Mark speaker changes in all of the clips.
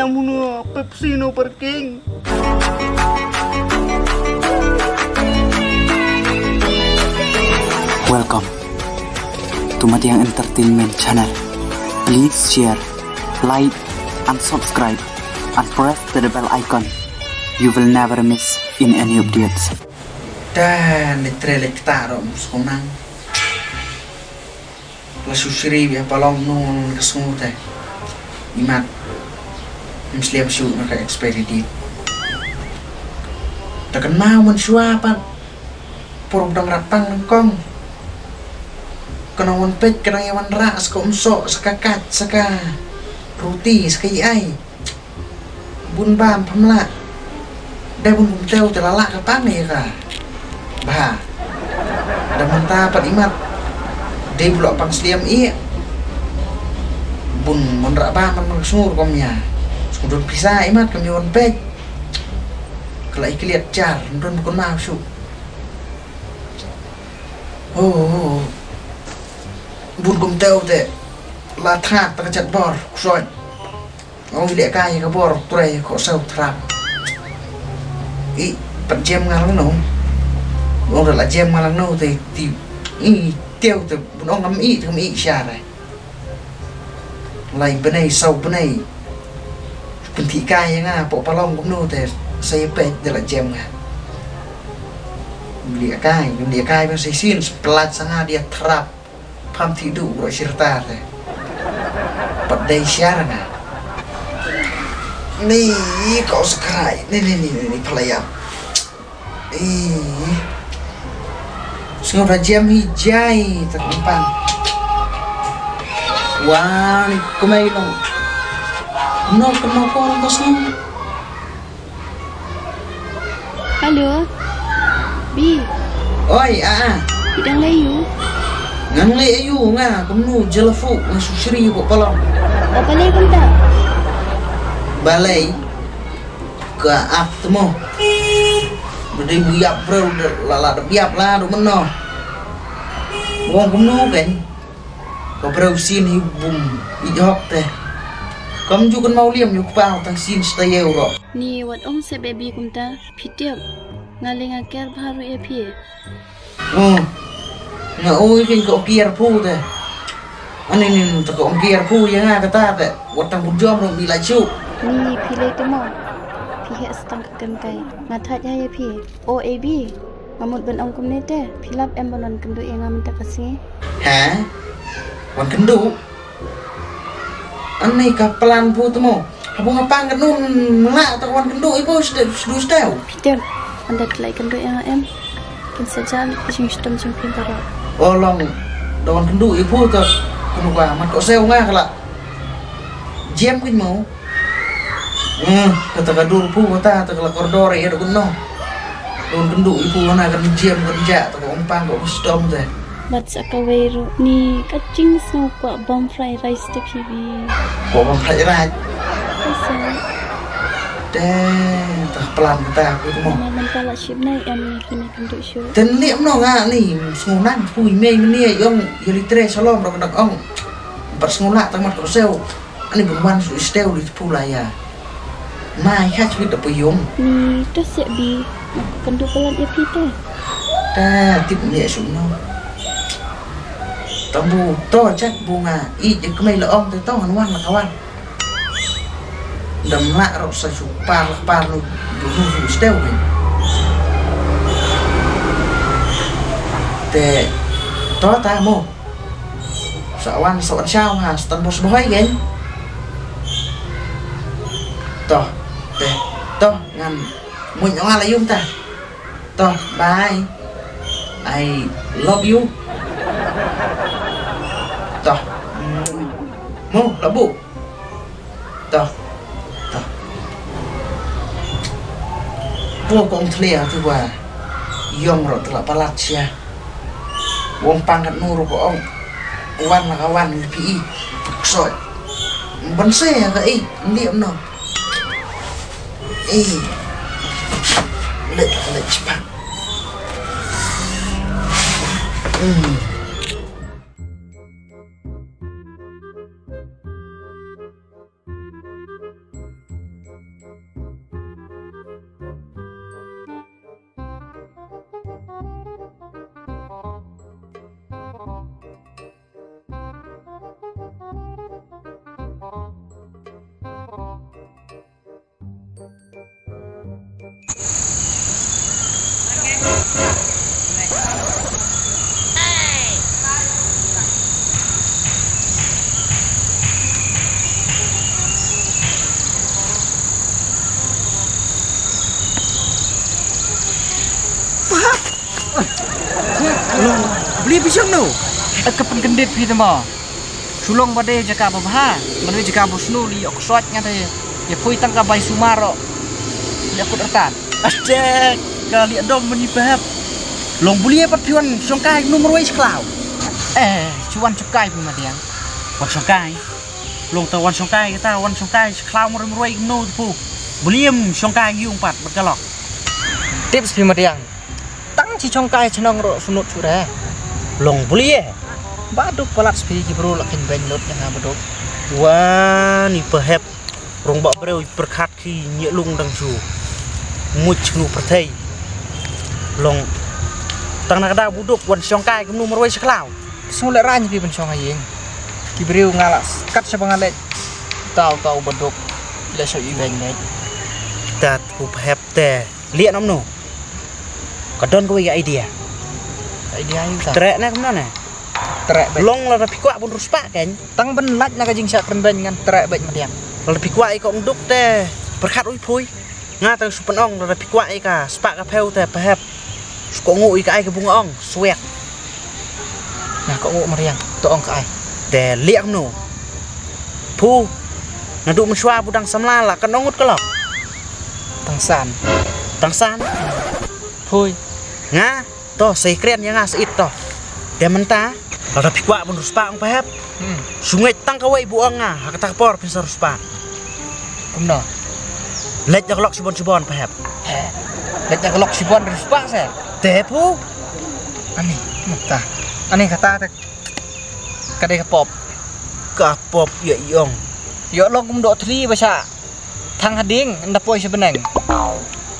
Speaker 1: muno Pepsi no parking.
Speaker 2: Welcome to Matiang Entertainment Channel. Please share, like, and subscribe, and press the bell icon. You will never miss in any updates.
Speaker 3: Dan trailer kita rom sekonang. La susri biar palong nun kesungut imat misliap syuk mereka ekspedit. Tak kenal mensuapan program rapang nengkong. Kenawan pet kenang yawan ras ko umso sakakat saka roti sakai ai. Bun bam pamla. Dah bun kumteu terlalak kapang ni ka. Bah. Dah mentah pat imat. Dia bulak pang seliam iya bun monrak ba man sungur komnya sungur pisah imat kami on pej kalau ikliat jar ndon bukan mau su oh bun kom teu te la thak ta chat bor kusoi ngau ile kai ka bor turai ko sau trap i pat jem ngal no ngau la jem ngal no te ti i tiêu từ ông ngắm ý thì không ý xa này lại bên này sau bên này bên thị cai nha bộ palong cũng nô thì xây pe để là jem nha địa cai bên xây xin pelat sang dia trap pam thị đủ rồi cerita này bật đây xa nè nih kau sekai nih pelayap Sengaja jam hijai terkempang. Wah, ni kemai dong. Kenapa orang kosong?
Speaker 4: Halo, Bi.
Speaker 3: Oi,
Speaker 4: Bidang layu.
Speaker 3: Ngan layu nga, kamu jelafu ngasusri kok palong.
Speaker 4: Apa lagi pun tak?
Speaker 3: Balai ke ap temu. Udah biap bro, lala biap lah, udah meno. Wong kumno kan, kau bro sin bum ijok teh. Kamu juga mau liam yuk pang tang sin stay euro.
Speaker 4: Ni wat om se baby kumta pitiap ngaling aker baru ya pi.
Speaker 3: Nggak oi kan kau kiar pu teh. Ani nih tak kau kiar pu yang ada kata teh. Watang bujom dong bila cu.
Speaker 4: Ni pilih temo. Pihak setang kekenkai ngatat ya pi OAB ngamut ben ong kumne te pilap em bonon kendu yang ngamin tak kasih
Speaker 3: hah wan kendu aneh kapelan pu temo apa ngapang kenun melak tak wan kendu ibu sudah tahu
Speaker 4: Peter anda kelai kendu yang em kin saja pising sistem simpin para
Speaker 3: olong dawan kendu ibu tak kenu ba mat kau sew ngah kala jam kin mau kata kadur pu kata kala koridor ya dok no don kendu ibu mana kan jam kerja tak umpang kok custom teh
Speaker 4: mat sakawero ni kacing snow pa bom fried rice te pibi
Speaker 3: kok bom fried rice
Speaker 4: asa
Speaker 3: tak pelan kita aku tu mau
Speaker 4: man kala ship nai em ni kendu show
Speaker 3: ten liam no nga ni sungunan pui mei meni yong yeli tre salom rak dak ong pas ngulak tak mat kok sew ani buman su steu di pulaya mai khát biết được bồi dụng
Speaker 4: ni to sẽ bi aku kendu pelan ya pite
Speaker 3: ta tiếp nhẹ xuống nó tambu to chắc bunga i je kemai la om to hanwan la kawan dam la ro sa su par nu du steu ni te to ta mo sawan sao ha stan bos boy gen toh ngan mun nyong ala yung ta toh bye I love you toh mo labu toh buah kong tlia tu wa yong ro telah palat sia wong pangkat nuru ko ong wan la kawan pi soi ban se ka i liam no lệ cepat. pisang no.
Speaker 5: Kepen kendit pi temo. Sulong bade jaka babha, manu jaka bosnu li ok sot ngate. Ya pui tang ka bai sumaro. Li aku dertan.
Speaker 1: Astek kali dom meni pahap. Long bulia pat piwan songkai nomor wais klau.
Speaker 5: Cuan cukai pi madiang.
Speaker 1: Wan songkai. Long tawan songkai kita wan songkai klau nomor wais no pu. Buliam songkai yung pat berkelok.
Speaker 5: Tips pi madiang. Tang ci congkai cenong ro sunut sure.
Speaker 1: Long bulia.
Speaker 5: Baduk palat spi ki bro lakin ben lot yang baduk.
Speaker 1: Wah ni pahap. Rong bak breu berkat ki nyek lung dang su. Much nu pertai. Long tang nak ada buduk wan songkai kum nomor wais klau.
Speaker 5: Sule rany pi ben song ayeng. Ki bro ngalas kat sabangalet. Tau baduk. Le so i ben net.
Speaker 1: Tat ku pahap te liat nom no. Kadon ko idea.
Speaker 5: Idea ayu ta.
Speaker 1: Trek na kum na.
Speaker 5: Trek bet.
Speaker 1: Long la pikwa pun ruspa kan.
Speaker 5: Tang ben lat na kajing sak ben ngan trek bet madiang.
Speaker 1: La pikwa i ko nduk te berkat ui pui. Nga tang supan ong la pikwa i ka spa ka peu te pahap. Ko ngu i ka ai ka bunga ong swek.
Speaker 5: Nah kok ngu madiang to ong ka ai.
Speaker 1: Te liak no. Pu ngadu menswa budang samla la kan ongut kelok.
Speaker 5: Tangsan.
Speaker 1: Tangsan.
Speaker 5: Pui.
Speaker 1: Nga to secret yang ngas it to. Te menta la pikwa pun ruspa ong pahap. Sungai tang ka wai buang nga hakata por pin ruspa.
Speaker 5: Kumno.
Speaker 1: Let jak lok sibon pahap.
Speaker 5: Let jak lok sibon ruspa se.
Speaker 1: Te pu
Speaker 5: Ani, muta. Ani kata tak. Kadai kapop.
Speaker 1: ka pop ya iong.
Speaker 5: Yo long kum dok thli basa. Thang hading anda poi sebeneng.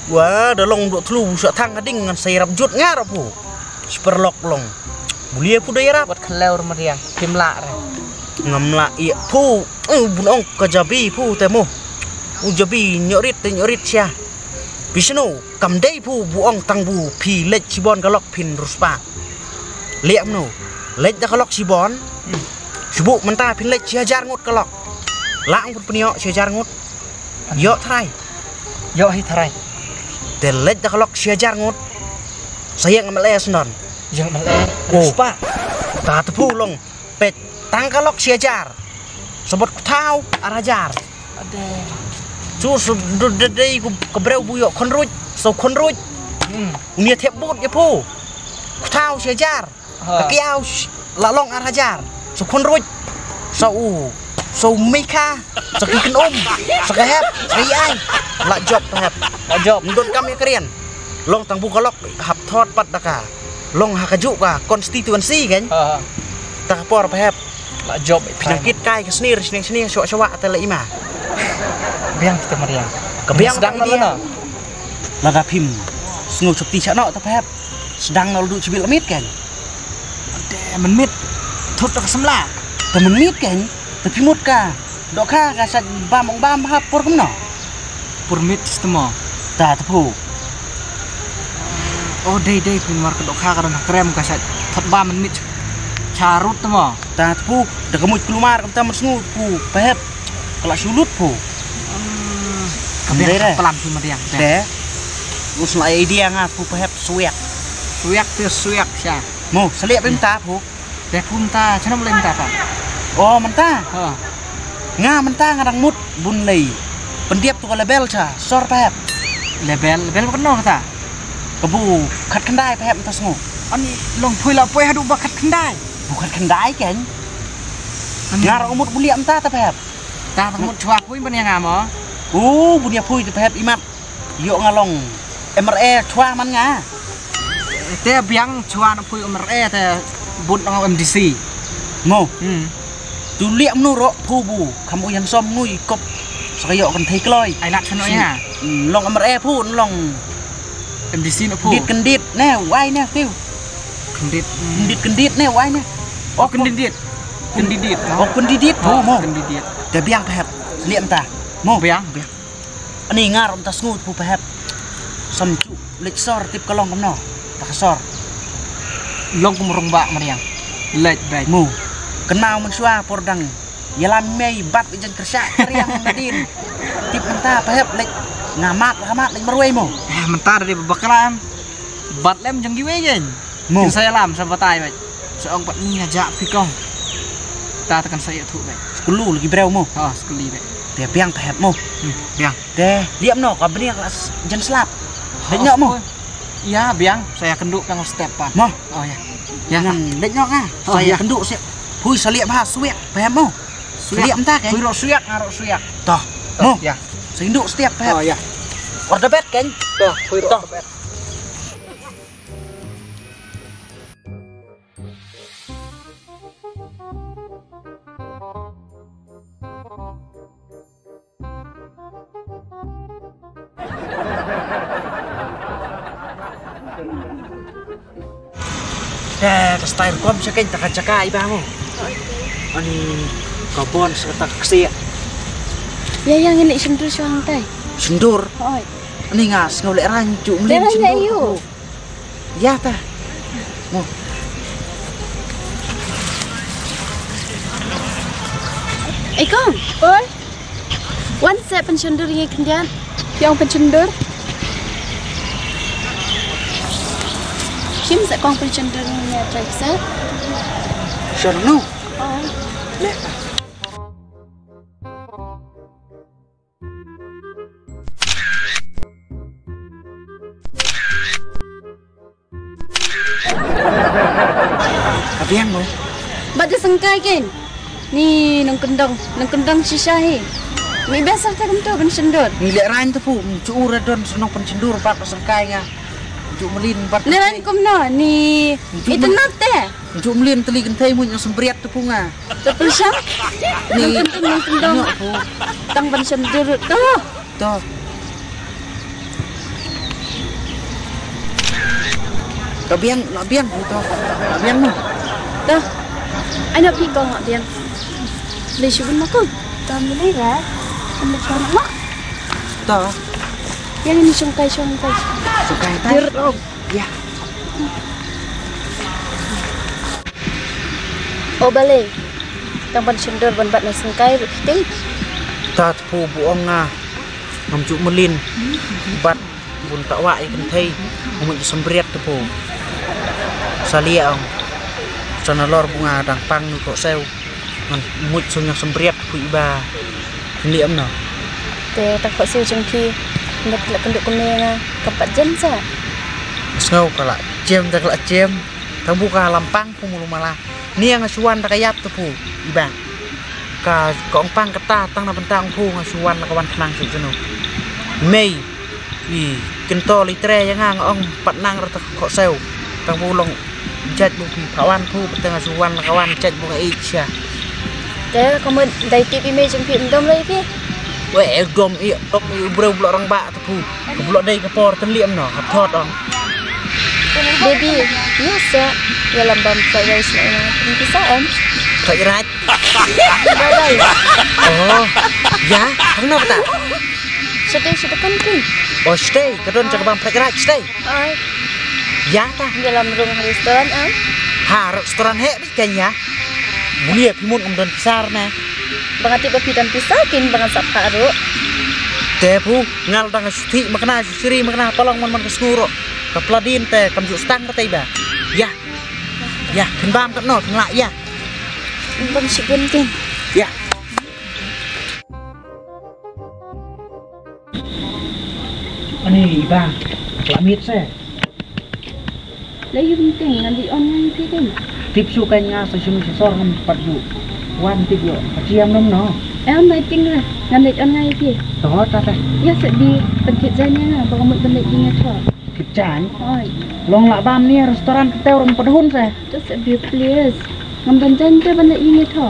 Speaker 1: Wah, dah long dok telu busak thang kading ngan sayarap jut ngarap pu. Superlok long. Bulia pu daerah
Speaker 5: Buat keleur meriang. Kimla re.
Speaker 1: ngamla iya pu. Bunong kajabi pu temu. Ujabi nyorit sia. Bisnu kamdei pu buong tangbu pi lech sibon galok pin ruspa. Liam no. Lech da galok sibon. Subu menta pin lech sia jar ngut galok. Lang pun penio sia jar ngut. Yo trai.
Speaker 5: Yo hi tharai.
Speaker 1: Te lech da galok sia jar ngut. Sayang amale sendon.
Speaker 5: Yo male. Ruspa.
Speaker 1: Ta tepu long. Pet tang galok sia jar. Sebut kutau arajar.
Speaker 5: Ade.
Speaker 1: Chú đây có breu bùi con ruột sầu con ruột nia thép bút ya pu thao xe jar cái ao là long arajar sầu con ruột sầu mika sầu cái sầu cái hẹp cái ai là job hẹp là job đồn cam ya keren long tang bu kolok hap thot pat daka long hakaju ka constituency kan ta por hẹp
Speaker 5: là job
Speaker 1: penyakit kai ke seni swa tele ima
Speaker 5: biang kita meriang.
Speaker 1: Kebiang
Speaker 5: sedang
Speaker 1: dia.
Speaker 5: mana?
Speaker 1: Lada pim. Sengu cupti cakno tapi sedang lalu cibil lemit kan.
Speaker 5: Ade menit. Thut tak semla.
Speaker 1: Temen mit kan. Tapi mut ka. Dok ka kasat bam ha por kemno.
Speaker 5: Permit sistema.
Speaker 1: Ta tepu.
Speaker 5: Oh day pin war dok ka karena krem kasat thut 3 menit. Carut temo.
Speaker 1: Ta tepu dak kemut keluar kem tamen sengu pu pehep. Kalau sulut pu.
Speaker 5: Kebiang pelan pin meriang.
Speaker 1: De. Us la idea ngaku pehep suek.
Speaker 5: Suyak sia.
Speaker 1: Mo seliak pim ta pu.
Speaker 5: Deh punta, cina boleh minta apa?
Speaker 1: Oh menta.
Speaker 5: Ha.
Speaker 1: Nga menta ngadang mut bun lei. Pendiap tu label cha sor pehep.
Speaker 5: Label kena kata.
Speaker 1: Kebu khat kendai pehep ta sengu.
Speaker 5: Ani long pui la pui hadu bakat kendai.
Speaker 1: Bukan kendai kan. Ngar umut bulia menta ta pehep.
Speaker 5: Ta mut chua pui ban yang amo.
Speaker 1: Bunia pui tu pehep imat. Yo ngalong MRE chua man nga.
Speaker 5: Te biang chua na pui MRE te bun ngau MDC.
Speaker 1: Mo. Tu liam nu ro pu bu kamu yang som nui kop sakayo kan thei kloi.
Speaker 5: Ai lat chano ya.
Speaker 1: Long MRE pu long
Speaker 5: MDC na pu.
Speaker 1: kendit nè wai nè tiêu. Kendit nè wai nè.
Speaker 5: Oh kendidit.
Speaker 1: Oh kendidit pu mo.
Speaker 5: Kendidit.
Speaker 1: Te biang pehep liam ta. Mo
Speaker 5: Biang.
Speaker 1: Ani ngar om ta sngut pu pehep. Som cu lek sor tip kalong kamno. Ta sor.
Speaker 5: Long kumrong ba meriang. Lek baik.
Speaker 1: Mu kenal mensua pordang yalam mei bat ijan kerja keriang nadin tip menta pehep lek ngamat lek merwei mo
Speaker 5: Mentar dari bakalan bat lem jeng giwe jen.
Speaker 1: Mo
Speaker 5: Saya lam sampai tai baik. seorang pat ni aja pikong. Ta tekan saya tu baik.
Speaker 1: Sekulu lagi breu mo.
Speaker 5: Oh, sekali baik.
Speaker 1: Dia piang tehet mo.
Speaker 5: Biang.
Speaker 1: Deh, liam no ka beni jan slap. Dek nyok mo.
Speaker 5: Iya, biang. Saya kenduk kang stepan.
Speaker 1: Mo.
Speaker 5: Oh ya.
Speaker 1: Jangan dek nyok ah.
Speaker 5: Oh,
Speaker 1: Saya
Speaker 5: ya.
Speaker 1: kenduk siap. Hui saliak bah suyak, paham mo? Saliak entah kan?
Speaker 5: Hui rok suyak, ngarok suyak.
Speaker 1: Toh, mo.
Speaker 5: Ya.
Speaker 1: Saya kenduk setiap paham.
Speaker 5: Oh ya.
Speaker 1: Order bed kan?
Speaker 5: Tuh, hui rok.
Speaker 1: Ke style kom siya kan taka-caka iba mo. Ani kabon sa taksi.
Speaker 4: Ya yang ini sendur suang tay.
Speaker 1: Sendur.
Speaker 4: Oi.
Speaker 1: Ani ngas ngolek rancu melin
Speaker 4: Dia
Speaker 1: sendur.
Speaker 4: ayu.
Speaker 1: Ya ta. Mo.
Speaker 4: Kong. Oi. Wan saya pensendur yang kendian. Yang pensendur. Kim sẽ con pensendur nhà trời sát.
Speaker 1: Sanu.
Speaker 4: Oh.
Speaker 1: Lek. Kabiang mo.
Speaker 4: Baca sengkai kan? Ni nang kendang sisa he. Ni biasa tak kentu pensendur.
Speaker 1: Ngilek rain tu pu, cu radon senong pencendur pat pasangkai nga. Cu melin pat.
Speaker 4: Ni lain kum no ni itu nate.
Speaker 1: Cu melin teli kentai mun yang sembriat tu pu nga.
Speaker 4: Terpusang.
Speaker 1: Ni
Speaker 4: Nang kendang.
Speaker 1: nyok pu.
Speaker 4: Tang pensendur tu.
Speaker 1: To. Kabiang, nak biang pu to. Nak biang mo.
Speaker 4: Tu. Anak pergi kau nak biang. Boleh cuba makan. Tak boleh lah. Ambil cara mak.
Speaker 1: To.
Speaker 4: Yang ini sungkai.
Speaker 1: Sukai ta.
Speaker 4: Dir.
Speaker 1: Ya.
Speaker 4: Oh balik. Tang pensendur ban-bat nak sungkai betul.
Speaker 1: Ta pu buong nga. Ngam cu melin. Bat bun tak wai kentai. Mun sembriat tu pu. Saliang. Sana lor bunga dang pang nu kok sew. Ngan mut sunya sembriat pu iba. Liam no.
Speaker 4: Te tak kau siu jengki. Nak nak penduk kumena kepat jen sa.
Speaker 1: Snow kala jem tak kala jem. Tang buka lampang pu mulu malah. Ni yang ngasuan tak kayap tu pu iba. Ka kong pang keta tang na bentang pu ngasuan na kawan kenang su jeno. Mei. Wi kento litre yang ngang ong pat nang rata kok sew. Tang bulong jat bu pawan pu petengah suwan na kawan jat bu ka icha.
Speaker 4: Te kamu dai tip ime jengki endom lagi pi.
Speaker 1: Weh dom i breu blok rong ba tu pu. Blok dai ka por ten liam no hap thot ong.
Speaker 4: Baby, biasa ya lambam fried rice na bisa
Speaker 1: Kai rat.
Speaker 4: Bye.
Speaker 1: Oh. Ya, hang no ta.
Speaker 4: Sudah kan pi.
Speaker 1: Oh stay, kadon cak bang kai rat stay.
Speaker 4: Ai,
Speaker 1: Ya ta.
Speaker 4: dalam rumah restoran
Speaker 1: Ha restoran he bi kan ya. Mulia pimun dan besar na.
Speaker 4: Bangati bapitan pisakin bangan sapa ro.
Speaker 1: Tepu ngal dang suti makna siri makna tolong mon kesnuro. Ka pladin te kam ju stang te ba. Ya. Ya, kenbam kat no tengla ya.
Speaker 4: Bang sibun kin.
Speaker 1: Ya. Ani bang, lamit se.
Speaker 4: Lagi penting nanti online pi kan.
Speaker 1: Tip su kan nga sa sum sor ngam pat ju. Wan tip yo, paciam nom no.
Speaker 4: Mai tinggal nanti online pi.
Speaker 1: To ta ta.
Speaker 4: Ya sedih pencet janya bang mut balik ingat tho.
Speaker 1: Kip chan.
Speaker 4: Oi,
Speaker 1: Long la bam ni restoran keteu rom padhun se.
Speaker 4: tu sedih please. Ngam banjan te balik ingat tho.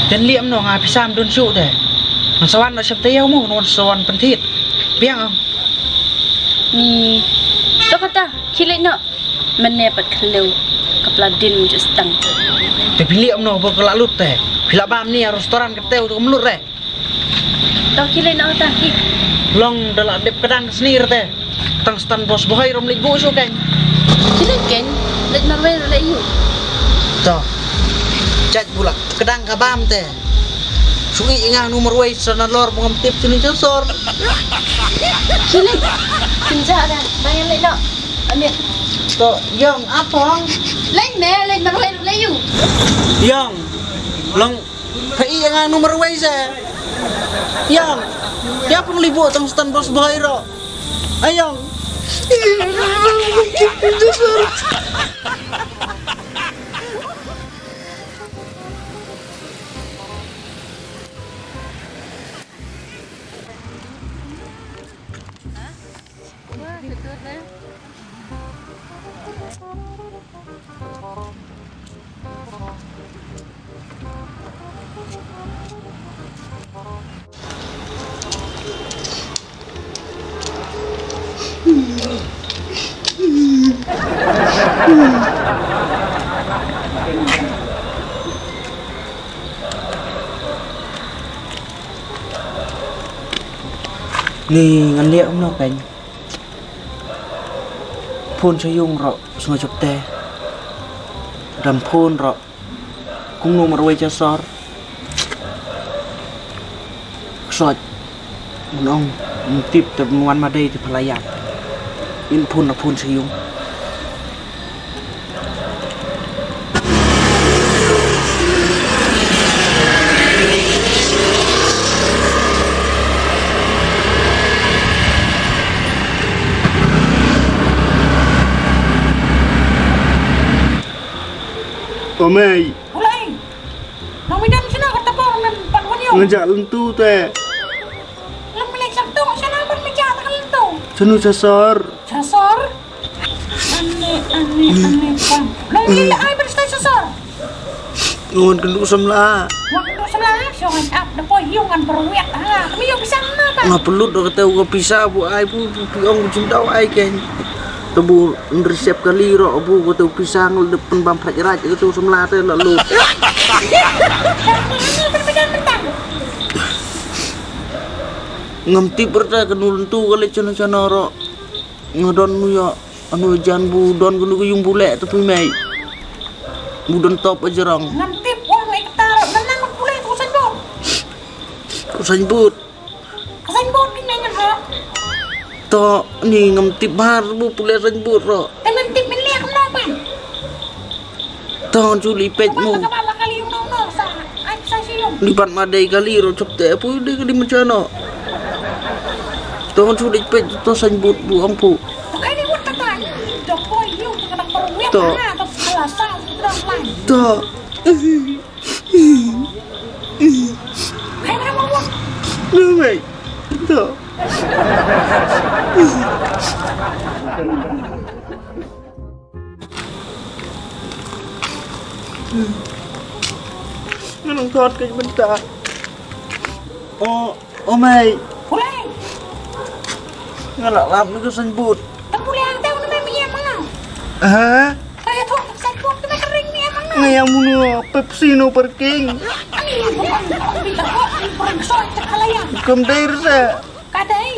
Speaker 1: Jen liam no nga pisam dun su te. Nó sawan no sep teu mo non sawan pentit. Piang không?
Speaker 4: Ni. Tu kata kilik nak menepat kelu kepladin just tang.
Speaker 1: Te biliam no bo kelak lut te. Bila bam ni restoran keteu tu melut re.
Speaker 4: Tak kilik nak kata ki.
Speaker 1: Long dalak dep kedang senir te. Tang stan bos bohai rom ligu su kan.
Speaker 4: Kilik kan lek narway lek you.
Speaker 1: To. Chat bulak kedang ka bam te. Sui inga nomor wei sana lor bungam tip sini sor.
Speaker 4: Kilik. Kinja dah. Bayang lek nak. Ambil.
Speaker 1: To yang apa?
Speaker 4: Lain you.
Speaker 1: Yang lang PI yang nomor waisa. Yang dia pun libur tang stand bos bahira. Ayang. Ni ngan liak no pen. Phun sayung ro sungai chopte. Ram phun ro. Kung nomor wei cha sor. Sot. Nong tip tập ngoan mà đây thì phải lại in phun là phun sayung.
Speaker 6: Omei.
Speaker 3: Ulai. Nang midam sina kata por men pan wanyo.
Speaker 6: Ngajak lentu teh.
Speaker 3: Lam melek sabtu sana pan meja tak lentu.
Speaker 6: Cenu sasar.
Speaker 3: Sasar. Ane pan. Nang minda ai berstai sasar.
Speaker 6: Ngon kenduk semla.
Speaker 3: Wak tu sebelah songan up depo hiungan perwet ha. Kami yo pisang na ta.
Speaker 6: Ngapelud dah kata gua pisah bu ai bu piong cinta ai ken. Tebu resep kali ro bu kata pisang depan bam praj itu semla teh lalu. Ngamti berta kenul tu kali cana-cana ro. Ngadon nu ya anu jan bu don kenu yung bulek tapi mai. Budon top aja rong.
Speaker 3: Ngantip wong ektar menang pulih tu sanbut.
Speaker 6: Sanbut.
Speaker 3: Sanbut ni nang ha.
Speaker 6: To ni ngamtip har bu pulih sanbut ro.
Speaker 3: Ngantip men liak no pan.
Speaker 6: To juli pet mu.
Speaker 3: Kepala kali no sa ai sa siung.
Speaker 6: Lipat madai kali ro cop te pu de kali mencana. To juli pet to sanbut bu ampu.
Speaker 3: Ai ni buat kata. Jopo hiung kena perwet ha to alasan terang lain.
Speaker 6: To.
Speaker 3: Hai mana mau.
Speaker 6: Lumai. To. Nang thot ke bentar. Oh mai.
Speaker 3: Pulih.
Speaker 6: Ngalak lap ni ke sanbut.
Speaker 3: Pulih ang tahu nama mi emang.
Speaker 6: Ha?
Speaker 3: Saya tu sanbut tu kering ni emang.
Speaker 6: Ngayang munu Pepsi no parking.
Speaker 3: Ani bukan kita kok persoal cekalayan.
Speaker 6: Kem dair sa.
Speaker 3: Kadai.